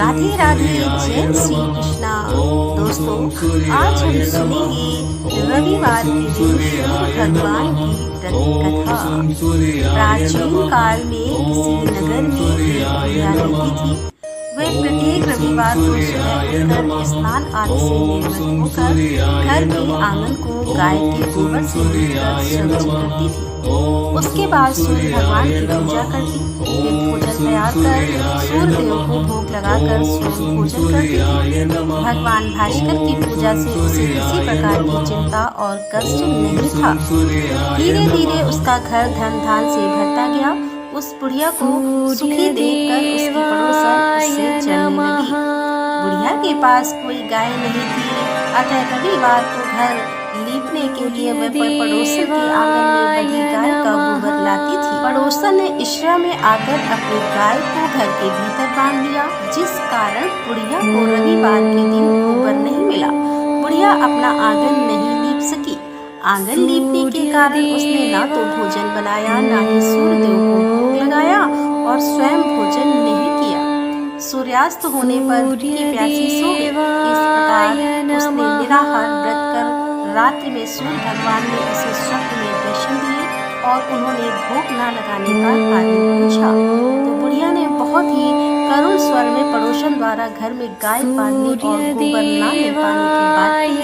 राधे राधे, जय श्री कृष्णा। दोस्तों, आज हम सुनेंगे रविवार के दिन सूर्य भगवान की व्रत कथा। प्राचीन काल में किसी नगर में एक बुढ़िया रहती थी। वह प्रत्येक रविवार को सुबह उठकर स्नान आदि से निर्वृत्त होकर घर के आंगन को गाय के गोबर से लीपकर स्वच्छ करती थी। उसके बाद सूर्य भगवान की पूजा करती, फिर भोजन तैयार कर सूर्य देव को भोग लगाकर स्वयं भोजन करती थी। भगवान भास्कर की पूजा से उसे किसी प्रकार की चिंता और कष्ट नहीं था। धीरे धीरे उसका घर धन धान से भरता गया। उस बुढ़िया को सुखी देखकर उसकी पड़ोसन उससे जलने लगी। बुढ़िया के पास कोई गाय नहीं थी, अतः रविवार को घर लीपने के लिए वह पड़ोसन के आंगन में बंधी गाय का गोबर लाती थी। पड़ोसन ने इशरा में आकर अपनी गाय को घर के भीतर बांध लिया, जिस कारण बुढ़िया को रविवार के दिन गोबर नहीं मिला। बुढ़िया अपना आंगन नहीं लीप सकी। आंगन लीपने के कारण उसने ना तो भोजन बनाया, ना ही सूर्य देव को भोग लगाया और स्वयं भोजन नहीं किया। सूर्यास्त होने पर भूखी प्यासी सो गई। इस प्रकार उसने निराहार व्रत कर रात्रि में सूर्य भगवान ने उसे स्वप्न में दर्शन दिए और उन्होंने भोग न लगाने का कारण पूछा। तो बुढ़िया ने बहुत ही करुण स्वर में पड़ोसन द्वारा घर में गाय पालने और गोबर न मिल पाने की बात कही।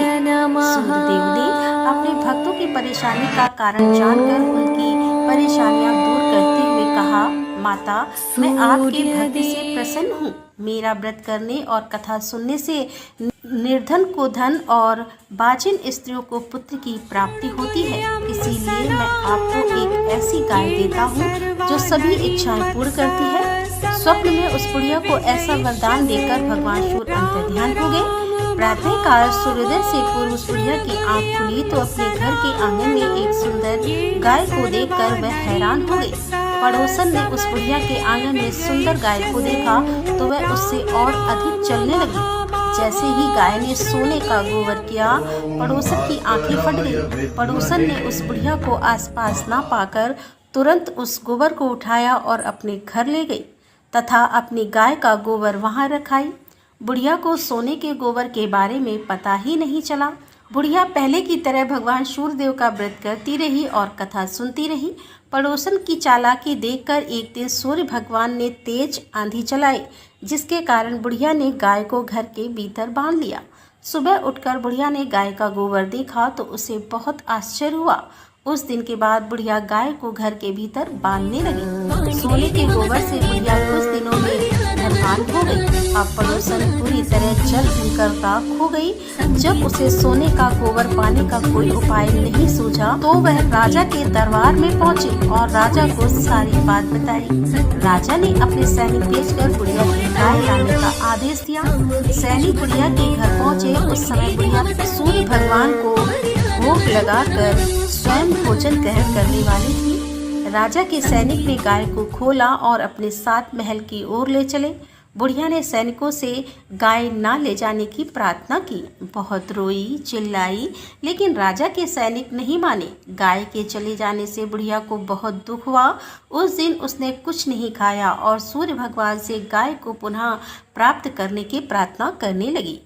सूर्यदेव ने अपने भक्तों की परेशानी का कारण जानकर उनकी परेशानियां दूर करते हुए कहा, माता, मैं आपके भक्ति से प्रसन्न हूँ। मेरा व्रत करने और कथा सुनने से निर्धन को धन और बाजिन स्त्रियों को पुत्र की प्राप्ति होती है। इसीलिए मैं आपको एक ऐसी गाय देता हूँ जो सभी इच्छाएं पूर्ण करती है। स्वप्न में उस बुढ़िया को ऐसा वरदान देकर भगवान सूर्य अंतर्ध्यान हो गए। प्रातः काल सूर्योदय से पूर्व उस बुढ़िया की आंख खुली तो अपने घर के आंगन में एक सुंदर गाय को देखकर वह हैरान हो गई। पड़ोसन ने उस बुढ़िया के आंगन में सुंदर गाय को देखा तो वह उससे और अधिक चलने लगी। जैसे ही गाय ने सोने का गोबर किया, पड़ोसन की आंखें फट गई। पड़ोसन ने उस बुढ़िया को आसपास ना पाकर तुरंत उस गोबर को उठाया और अपने घर ले गई तथा अपनी गाय का गोबर वहां रखाई। बुढ़िया को सोने के गोबर के बारे में पता ही नहीं चला। बुढ़िया पहले की तरह भगवान सूर्यदेव का व्रत करती रही और कथा सुनती रही। पड़ोसन की चालाकी देखकर एक दिन सूर्य भगवान ने तेज आंधी चलाई, जिसके कारण बुढ़िया ने गाय को घर के भीतर बांध लिया। सुबह उठकर बुढ़िया ने गाय का गोबर देखा तो उसे बहुत आश्चर्य हुआ। उस दिन के बाद बुढ़िया गाय को घर के भीतर बांधने लगी। सोने के गोबर से बुढ़िया कुछ दिनों में धनवान हो गई। अब पड़ोसन पूरी तरह जल भूनकर राख हो गई। जब उसे सोने का गोबर पाने का कोई उपाय नहीं सूझा तो वह राजा के दरबार में पहुंची और राजा को सारी बात बताई। राजा ने अपने सैनिक भेजकर बुढ़िया की गाय लाने का आदेश दिया। सैनिक बुढ़िया के घर पहुंचे। उस समय बुढ़िया सूर्य भगवान को भोग लगाकर स्वयं भोजन ग्रहण करने वाली थी। राजा के सैनिक ने गाय को खोला और अपने साथ महल की ओर ले चले। बुढ़िया ने सैनिकों से गाय ना ले जाने की प्रार्थना की। बहुत रोई चिल्लाई, लेकिन राजा के सैनिक नहीं माने। गाय के चले जाने से बुढ़िया को बहुत दुख हुआ। उस दिन उसने कुछ नहीं खाया और सूर्य भगवान से गाय को पुनः प्राप्त करने की प्रार्थना करने लगी।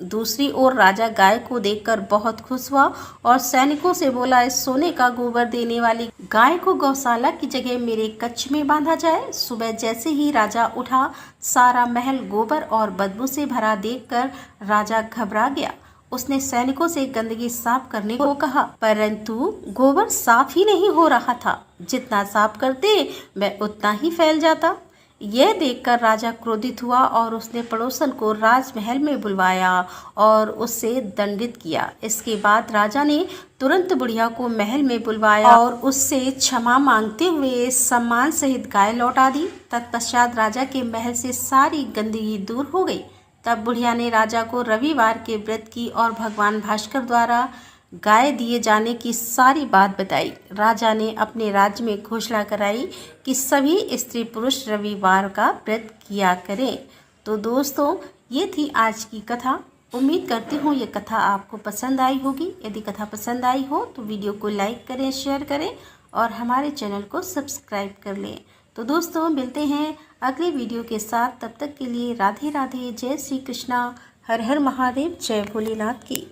दूसरी ओर राजा गाय को देखकर बहुत खुश हुआ और सैनिकों से बोला, इस सोने का गोबर देने वाली गाय को गौशाला की जगह मेरे कक्ष में बांधा जाए। सुबह जैसे ही राजा उठा, सारा महल गोबर और बदबू से भरा देखकर राजा घबरा गया। उसने सैनिकों से गंदगी साफ करने को कहा, परंतु गोबर साफ ही नहीं हो रहा था। जितना साफ करते वह उतना ही फैल जाता। यह देखकर राजा क्रोधित हुआ और उसने पड़ोसन को राजमहल में बुलवाया और उससे दंडित किया। इसके बाद राजा ने तुरंत बुढ़िया को महल में बुलवाया और उससे क्षमा मांगते हुए सम्मान सहित गाय लौटा दी। तत्पश्चात राजा के महल से सारी गंदगी दूर हो गई। तब बुढ़िया ने राजा को रविवार के व्रत की और भगवान भास्कर द्वारा गाय दिए जाने की सारी बात बताई। राजा ने अपने राज्य में घोषणा कराई कि सभी स्त्री पुरुष रविवार का व्रत किया करें। तो दोस्तों, ये थी आज की कथा। उम्मीद करती हूँ ये कथा आपको पसंद आई होगी। यदि कथा पसंद आई हो तो वीडियो को लाइक करें, शेयर करें और हमारे चैनल को सब्सक्राइब कर लें। तो दोस्तों, मिलते हैं अगले वीडियो के साथ। तब तक के लिए राधे राधे, जय श्री कृष्णा, हर हर महादेव, जय भोलेनाथ की।